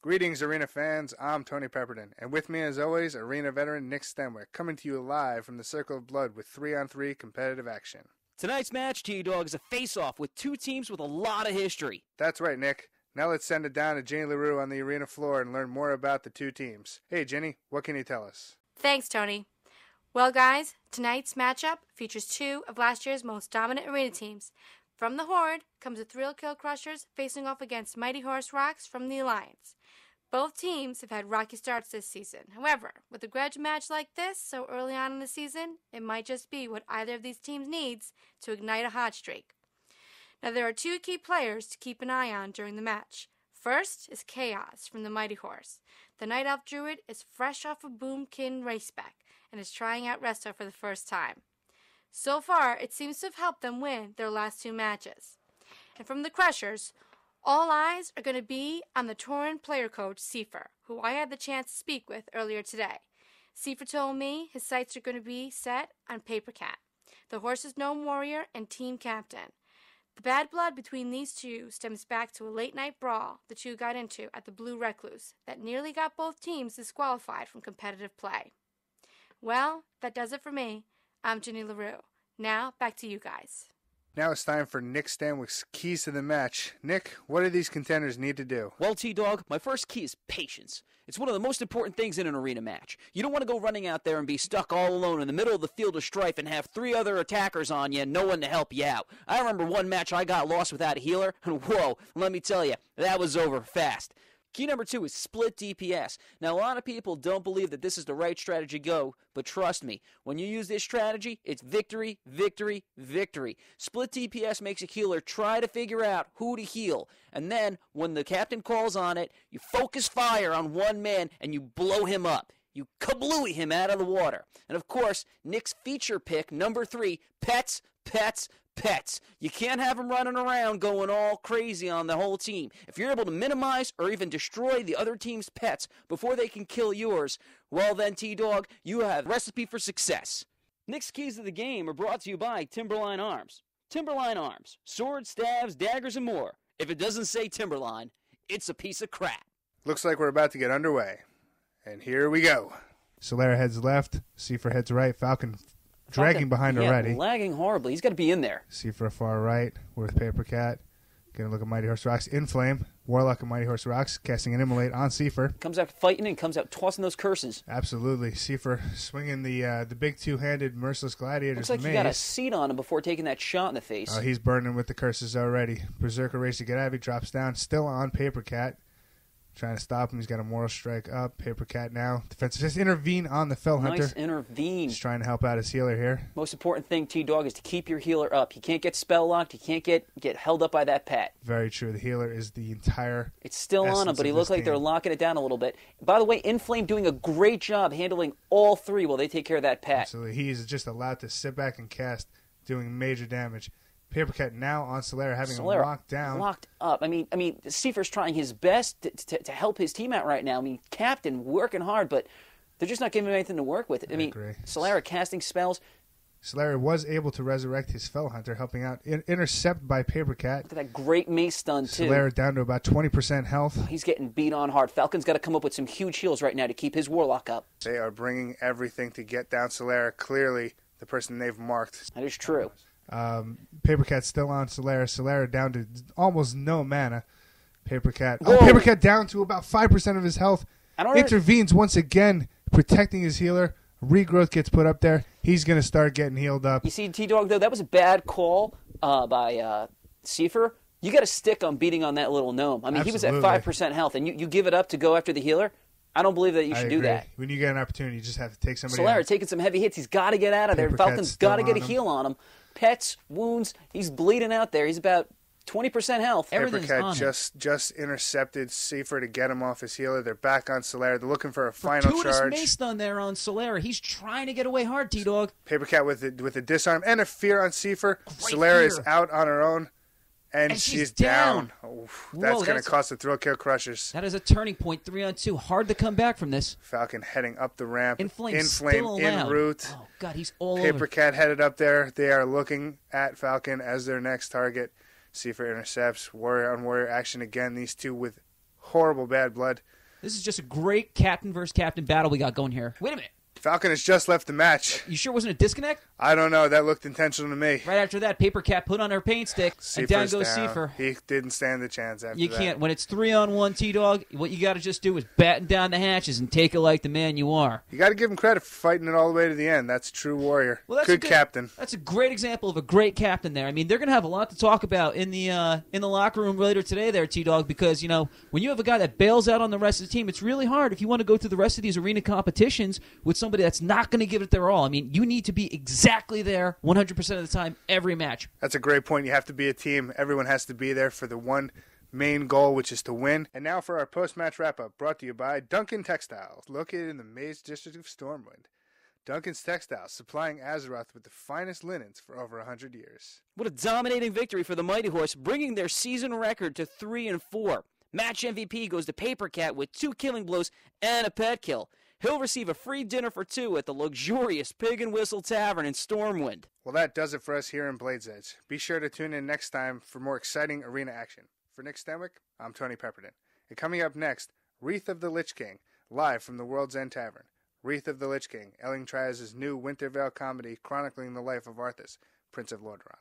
Greetings, Arena fans. I'm Tony Pepperton, and with me, as always, Arena veteran Nick Stenwick, coming to you live from the Circle of Blood with 3-on-3 competitive action. Tonight's match, T-Dog, is a face-off with two teams with a lot of history. That's right, Nick. Now let's send it down to Jenny LaRue on the arena floor and learn more about the two teams. Hey, Jenny, what can you tell us? Thanks, Tony. Well, guys, tonight's matchup features two of last year's most dominant arena teams. From the Horde comes the Thrill Kill Crushers facing off against Mighty Horse Rocks from the Alliance. Both teams have had rocky starts this season. However, with a grudge match like this so early on in the season, it might just be what either of these teams needs to ignite a hot streak. Now, there are two key players to keep an eye on during the match. First is Chaos from the Mighty Horse. The Night Elf Druid is fresh off a Boomkin raceback and is trying out Resto for the first time. So far, it seems to have helped them win their last two matches. And from the Crushers, all eyes are going to be on the Tauren player coach, Seifer, who I had the chance to speak with earlier today. Seifer told me his sights are going to be set on Paper Cat, the Horse's Gnome Warrior and team captain. The bad blood between these two stems back to a late-night brawl the two got into at the Blue Recluse that nearly got both teams disqualified from competitive play. Well, that does it for me. I'm Jenny LaRue. Now, back to you guys. Now it's time for Nick Stanwick's keys to the match. Nick, what do these contenders need to do? Well, T-Dog, my first key is patience. It's one of the most important things in an arena match. You don't want to go running out there and be stuck all alone in the middle of the field of strife and have three other attackers on you and no one to help you out. I remember one match I got lost without a healer, and whoa, let me tell you, that was over fast. Key number 2 is split DPS. Now, a lot of people don't believe that this is the right strategy to go, but trust me, when you use this strategy, it's victory, victory, victory. Split DPS makes a healer try to figure out who to heal, and then, when the captain calls on it, you focus fire on one man and you blow him up. You kablooey him out of the water. And of course, Nick's feature pick, number 3, pets, pets, pets. You can't have them running around going all crazy on the whole team. If you're able to minimize or even destroy the other team's pets before they can kill yours, well then, T-Dog, you have a recipe for success. Nick's keys to the game are brought to you by Timberline Arms. Timberline Arms. Swords, staves, daggers, and more. If it doesn't say Timberline, it's a piece of crap. Looks like we're about to get underway. And here we go. Solera heads left, Seifer heads right, Falcon dragging behind already. Lagging horribly. He's got to be in there. Seifer far right with Paper Cat. Gonna look at Mighty Horse Rocks. Inflame. Warlock and Mighty Horse Rocks casting an Immolate on Seifer. Comes out fighting and comes out tossing those curses. Absolutely. Seifer swinging the big two-handed Merciless Gladiator's Looks like he got a seat on him before taking that shot in the face. Oh, he's burning with the curses already. Berserker race to get out of it. Drops down. Still on Paper Cat. Trying to stop him. He's got a Moral Strike up. Paper Cat now. Defensive. Just intervene on the Fell Hunter. Nice intervene. He's trying to help out his healer here. Most important thing, T-Dog, is to keep your healer up. He can't get spell locked. He can't get held up by that pet. Very true. The healer is the entire It's still on him, but he looks like they're locking it down a little bit. By the way, Inflame doing a great job handling all three while they take care of that pet. Absolutely. He's just allowed to sit back and cast, doing major damage. Paper Cat now on Solera, having him locked down. Locked up. I mean, Seifer's trying his best to help his team out right now. I mean, Captain working hard, but they're just not giving him anything to work with. I mean, agree. Solera casting spells. Solera was able to resurrect his Fell Hunter, helping out. Intercept by Paper Cat. Look at that great mace stun, too. Solera down to about 20% health. He's getting beat on hard. Falcon's got to come up with some huge heals right now to keep his Warlock up. They are bringing everything to get down Solera. Clearly, the person they've marked. That is true. Paper Cat still on Solera. Solera down to almost no mana. Paper Cat. Whoa. Oh, Paper Cat down to about 5% of his health. Intervenes once again, protecting his healer. Regrowth gets put up there. He's going to start getting healed up. You see, T-Dog, though, that was a bad call by Seifer. You got to stick on beating on that little gnome. I mean, Absolutely. He was at 5% health, and you give it up to go after the healer? I don't believe that you should do that. When you get an opportunity, you just have to take somebody Solera out. taking some heavy hits. He's got to get out of there. Falcon's got to get a heal on him. Pets, wounds, he's bleeding out there. He's about 20% health. Paper Cat just intercepted Seifer to get him off his healer. They're back on Solera. They're looking for a final charge. Mace stun there on Solera. He's trying to get away hard, T-Dog. Paper Cat with a disarm and a fear on Seifer. Solera is out on her own. And she's down. That's going to cost the Thrill Kill Crushers. That is a turning point, 3-on-2. Hard to come back from this. Falcon heading up the ramp. Inflame still en route. Oh, God, he's all Paper over. Cat headed up there. They are looking at Falcon as their next target. Seifer intercepts. Warrior on warrior action again. These two with horrible bad blood. This is just a great captain versus captain battle we got going here. Wait a minute. Falcon has just left the match. You sure it wasn't a disconnect? I don't know. That looked intentional to me. Right after that, Paper Cat put on her paint stick, and down goes Seifer. He didn't stand the chance after that. You can't. When it's 3-on-1, T-Dog, what you got to just do is batten down the hatches and take it like the man you are. You got to give him credit for fighting it all the way to the end. That's a true warrior. Well, that's good captain. That's a great example of a great captain there. I mean, they're going to have a lot to talk about in the locker room later today there, T-Dog, because, you know, when you have a guy that bails out on the rest of the team, it's really hard if you want to go through the rest of these arena competitions with somebody that's not going to give it their all. I mean, you need to be exactly there 100% of the time every match. That's a great point. You have to be a team. Everyone has to be there for the one main goal, which is to win. And now for our post-match wrap-up, brought to you by Duncan Textiles, located in the Maze District of Stormwind. Duncan's Textiles, supplying Azeroth with the finest linens for over 100 years. What a dominating victory for the Mighty Horse, bringing their season record to 3-4. Match MVP goes to Paper Cat with 2 killing blows and a pet kill. He'll receive a free dinner for 2 at the luxurious Pig and Whistle Tavern in Stormwind. Well, that does it for us here in Blade's Edge. Be sure to tune in next time for more exciting arena action. For Nick Stenwick, I'm Tony Pepperton. And coming up next, Wreath of the Lich King, live from the World's End Tavern. Wreath of the Lich King, Elling Trias' new Wintervale comedy chronicling the life of Arthas, Prince of Lordaeron.